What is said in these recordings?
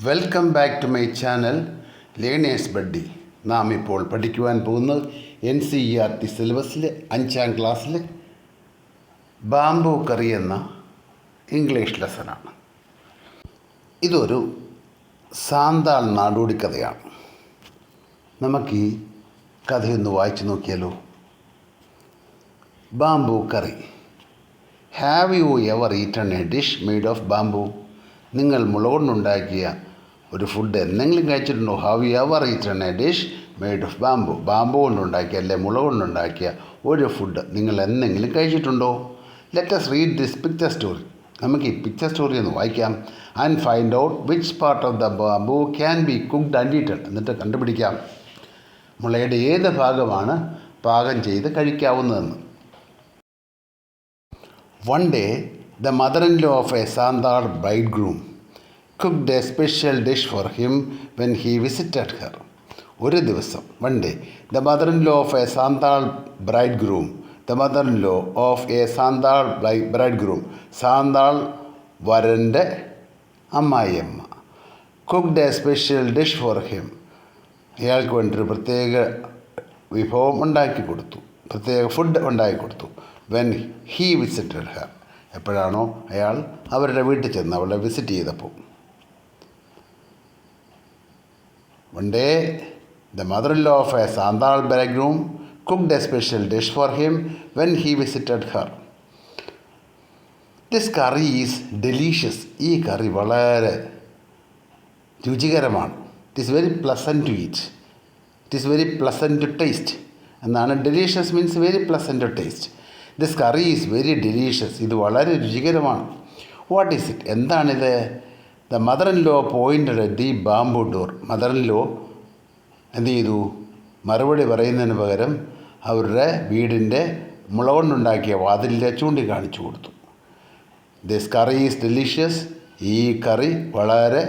Welcome back to my channel learners buddy. നാം ഇപ്പോൾ പഠിക്കുവാൻ പോകുന്നത് NCERT സിലബസിലെ 5ാം ക്ലാസ്സിലെ ബാംബു കറി എന്ന ഇംഗ്ലീഷ് ലെസനാണ്. ഇതൊരു സാന്താൾ നാടോടി കഥയാണ്. നമുക്ക് ഈ കഥയൊന്ന് വായിച്ചു നോക്കിയാലോ. Bamboo curry. Have you ever eaten a dish made of bamboo? നിങ്ങൾ മുള കൊണ്ടുണ്ടാക്കിയ ഒരു ഫുഡ് എന്തെങ്കിലും കഴിച്ചിട്ടുണ്ടോ? Have you ever eaten a dish made of bamboo? Bamboo കൊണ്ടുണ്ടാക്കിയ അല്ലെ മുള കൊണ്ടുണ്ടാക്കിയ ഒരു ഫുഡ് നിങ്ങൾ എന്തെങ്കിലും കഴിച്ചിട്ടുണ്ടോ? Let us read this picture story. നമുക്ക് ഈ പിക്ചർ സ്റ്റോറി ഒന്ന് വായിക്കാം. And find out which part of the bamboo can be cooked and eaten. എന്നിട്ട് കണ്ടുപിടിക്കാം മുളയുടെ ഏത് ഭാഗമാണ് പാകം ചെയ്ത് കഴിക്കാവുന്നതെന്ന്. One day, the mother-in-law of a Sandal bridegroom cooked a special dish for him when he visited her. ഒരു ദിവസം, one day, the mother-in-law of a Sandal bridegroom, the mother-in-law of a Sandal bridegroom, Santhal വരൻ്റെ അമ്മായിയമ്മ, cooked a special dish for him. അയാൾക്ക് വേണ്ടി പ്രത്യേക വിഭവം ഉണ്ടാക്കി കൊടുത്തു, പ്രത്യേക ഫുഡ് ഉണ്ടാക്കി കൊടുത്തു. വെൻ ഹീ വിസിറ്റഡ് ഹർ, എപ്പോഴാണോ അയാൾ അവരുടെ വീട്ടിൽ ചെന്ന് അവളെ വിസിറ്റ് ചെയ്തപ്പോൾ. One day the mother-in-law of a Santhal bridegroom cooked a special dish for him when he visited her. This curry is delicious. ഈ കറി വളരെ രുചികരമാണ്. It is very pleasant to eat. It is very pleasant to taste എന്നാണ്. Delicious means very pleasant to taste. This curry is very delicious. ഇത് വളരെ രുചികരമാണ്. What is it? എന്താണിത്? The mother-in-law pointed at the bamboo door. Mother-in-law എന്ത് ചെയ്തു? മറുപടി പറയുന്നതിന് പകരം അവരുടെ വീടിൻ്റെ മുള കൊണ്ടുണ്ടാക്കിയ വാതിലിൻ്റെ ചൂണ്ടിക്കാണിച്ചു കൊടുത്തു. This curry is delicious. ഈ കറി വളരെ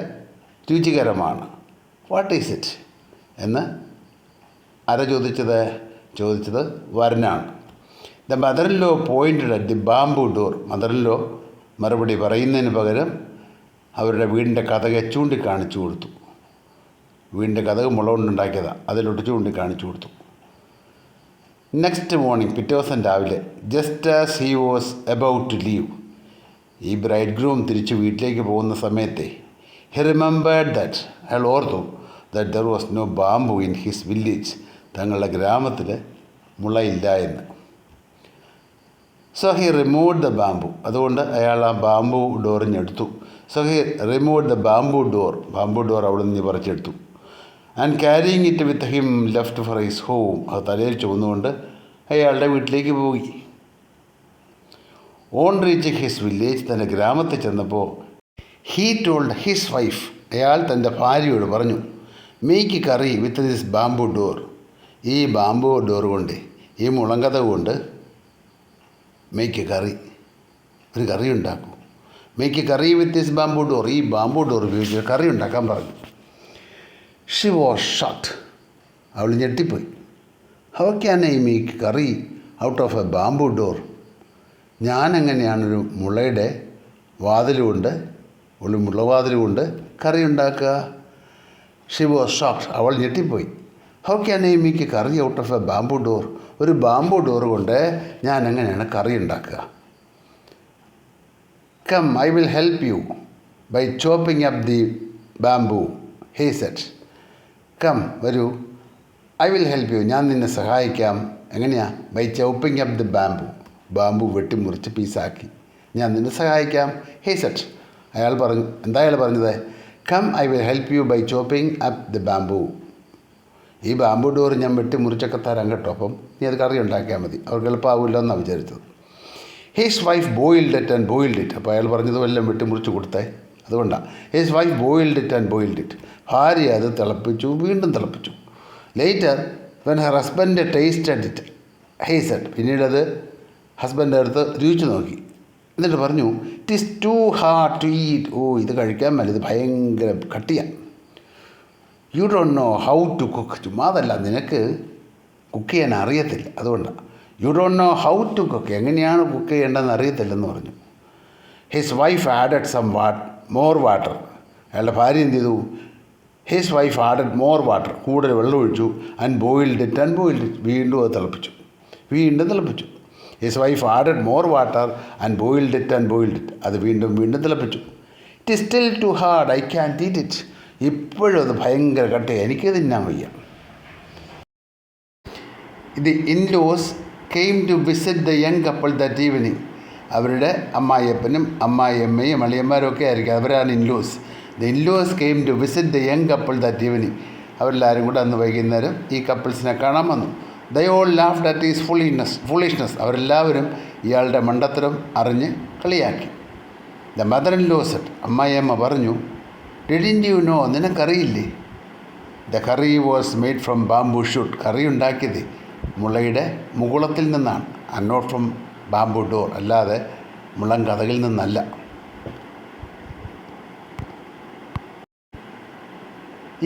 രുചികരമാണ്. വാട്ട് ഈസ് ഇറ്റ് എന്ന് ആരാ ചോദിച്ചത് വരനാണ്. The mother-in-law pointed at the bamboo door. Mother-in-law മറുപടി പറയുന്നതിന് പകരം അവരുടെ വീടിൻ്റെ കതകെ ചൂണ്ടിക്കാണിച്ചു കൊടുത്തു. വീടിൻ്റെ കതക് മുള കൊണ്ടുണ്ടാക്കിയതാണ്, അതിലോട്ട് ചൂണ്ടിക്കാണിച്ചു കൊടുത്തു. നെക്സ്റ്റ് മോർണിംഗ്, പിറ്റേ ദിവസം രാവിലെ, just as he was about to leave, ഈ ബ്രൈഡ് ഗ്രൂം തിരിച്ച് വീട്ടിലേക്ക് പോകുന്ന സമയത്തെ, ഹി റിമെമ്പേർഡ് ദാറ്റ്, അയാൾ ഓർത്തു, that there was no bamboo in his village, തങ്ങളുടെ ഗ്രാമത്തിൽ മുളയില്ല എന്ന്. So he removed the bamboo, അതുകൊണ്ട് അയാൾ ആ ബാംബു ഡോറിഞ്ഞെടുത്തു. So he removed the bamboo door, bamboo door അവിടെ നിന്ന് പറിച്ചെടുത്തു. And carrying it with him left for his home, അത് തലയിൽ ചുമന്നുകൊണ്ട് അയാളുടെ വീട്ടിലേക്ക് പോയി. ഓൺ റീച്ചിങ് ഹിസ് വില്ലേജ്, തൻ്റെ ഗ്രാമത്തിൽ ചെന്നപ്പോൾ, ഹീ ടോൾഡ് ഹിസ് വൈഫ്, അയാൾ തൻ്റെ ഭാര്യയോട് പറഞ്ഞു, make curry with this bamboo door, ഈ ബാംബു ഡോർ കൊണ്ട്, ഈ മുളങ്കത കൊണ്ട് മേക്ക് കറി, ഒരു കറി ഉണ്ടാക്കൂ. Make curry with this bamboo door, ഈ ബാംബു ഡോർ ഉപയോഗിച്ച് കറി ഉണ്ടാക്കാൻ പറഞ്ഞു. ഷി വാസ് ഷോക്ക്ഡ്, അവൾ ഞെട്ടിപ്പോയി. How can I make curry out of a bamboo door? ഞാനെങ്ങനെയാണൊരു മുളയുടെ വാതിലുകൊണ്ട്, ഒരു മുളവാതിലുകൊണ്ട് കറി ഉണ്ടാക്കുക? ഷി വാസ് ഷോക്ക്ഡ്, അവൾ ഞെട്ടിപ്പോയി. How can I make curry out of a bamboo door? ഒരു ബാംബു ഡോർ കൊണ്ട് ഞാൻ എങ്ങനെയാണ് കറി ഉണ്ടാക്കുക? Come, I will help you by chopping up the bamboo, he said. Come, വരൂ, ഐ വിൽ ഹെൽപ്പ് യു, ഞാൻ നിന്നെ സഹായിക്കാം. എങ്ങനെയാ? By chopping up the bamboo, bamboo വെട്ടിമുറിച്ച് പീസാക്കി ഞാൻ നിന്നെ സഹായിക്കാം. ഹി സെഡ്, അയാൾ പറഞ്ഞു. എന്താ അയാൾ പറഞ്ഞത്? Come, I will help you by chopping up the bamboo, ഈ ബാംബു ഡോർ ഞാൻ വെട്ടിമുറിച്ചൊക്കെ തരാം കേട്ടോ, അപ്പം നീ അത് കറി ഉണ്ടാക്കിയാൽ മതി. അവർക്ക് എളുപ്പമാവില്ല എന്നാണ് വിചാരിച്ചത്. His wife boiled it and boiled it, അപ്പോൾ അയാൾ പറഞ്ഞത് വല്ലതും വെട്ടിമുറിച്ച് കൊടുത്തേ, അതുകൊണ്ടാണ്. His wife boiled it and boiled it, ഭാര്യ അത് തിളപ്പിച്ചു, വീണ്ടും തിളപ്പിച്ചു. Later when her husband tasted it, he said, പിന്നീടത് ഹസ്ബൻഡ് അടുത്ത് രുചിച്ച് നോക്കി, എന്നിട്ട് പറഞ്ഞു, it is too hard to eat. ഓ, ഇത് കഴിക്കാൻ മേല, ഇത് ഭയങ്കര കട്ടിയാണ്. You don't know how to cook. ചുമ്മാതല്ല, നിനക്ക് കുക്ക് ചെയ്യാൻ അറിയത്തില്ല, അതുകൊണ്ടാണ്. U don't know how to cook, എങ്ങനെയാണ് കുക്ക് ചെയ്യേണ്ടതെന്ന് അറിയത്തില്ലെന്ന് പറഞ്ഞു. His wife added some more water അയാളുടെ ഭാര്യ എന്ത് ചെയ്തു? His wife added more water, കൂടുതൽ വെള്ളം ഒഴിച്ചു. ആൻഡ് ബോയിൽഡ് ഇറ്റ്, വീണ്ടും അത് തിളപ്പിച്ചു. His wife added more water and boiled it, അത് വീണ്ടും തിളപ്പിച്ചു. It is still too hard, I can't eat it. ഇപ്പോഴും അത് ഭയങ്കര കട്ടയാണ്, എനിക്ക് തിന്നാൻ വയ്യ. The in-laws came to visit the young couple that evening. അവരുടെ അമ്മായിയപ്പനും അമ്മായിയമ്മയും അളിയന്മാരും ഒക്കെ ആയിരിക്കും, അവരാണ് in-laws. The in-laws came to visit the young couple that evening. അവരെല്ലാവരും കൂടെ അന്ന് വൈകുന്നേരം ഈ കപ്പിൾസിനെ കാണാൻ വന്നു. They all laughed at his foolishness. അവരെല്ലാവരും ഇയാളുടെ മണ്ടത്തരം അറിഞ്ഞ് കളിയാക്കി. The mother in law said, അമ്മായിയമ്മ പറഞ്ഞു, ഡിഡിൻറ്റ് യു നോ, നിനക്കറിയില്ലേ? The curry was made from bamboo shoot. Curry ഉണ്ടാക്കിയത് മുളയുടെ മുകുളത്തിൽ നിന്നാണ്. And not from bamboo door, അല്ലാതെ മുളം കതകിൽ നിന്നല്ല.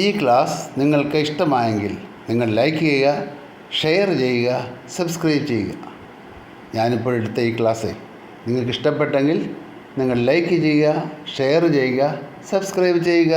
ഈ ക്ലാസ് നിങ്ങൾക്ക് ഇഷ്ടമായെങ്കിൽ നിങ്ങൾ ലൈക്ക് ചെയ്യുക, ഷെയർ ചെയ്യുക, സബ്സ്ക്രൈബ് ചെയ്യുക. ഞാനിപ്പോൾ എടുത്ത ഈ ക്ലാസ് നിങ്ങൾക്ക് ഇഷ്ടപ്പെട്ടെങ്കിൽ നിങ്ങൾ ലൈക്ക് ചെയ്യുക, ഷെയർ ചെയ്യുക, സബ്സ്ക്രൈബ് ചെയ്യുക.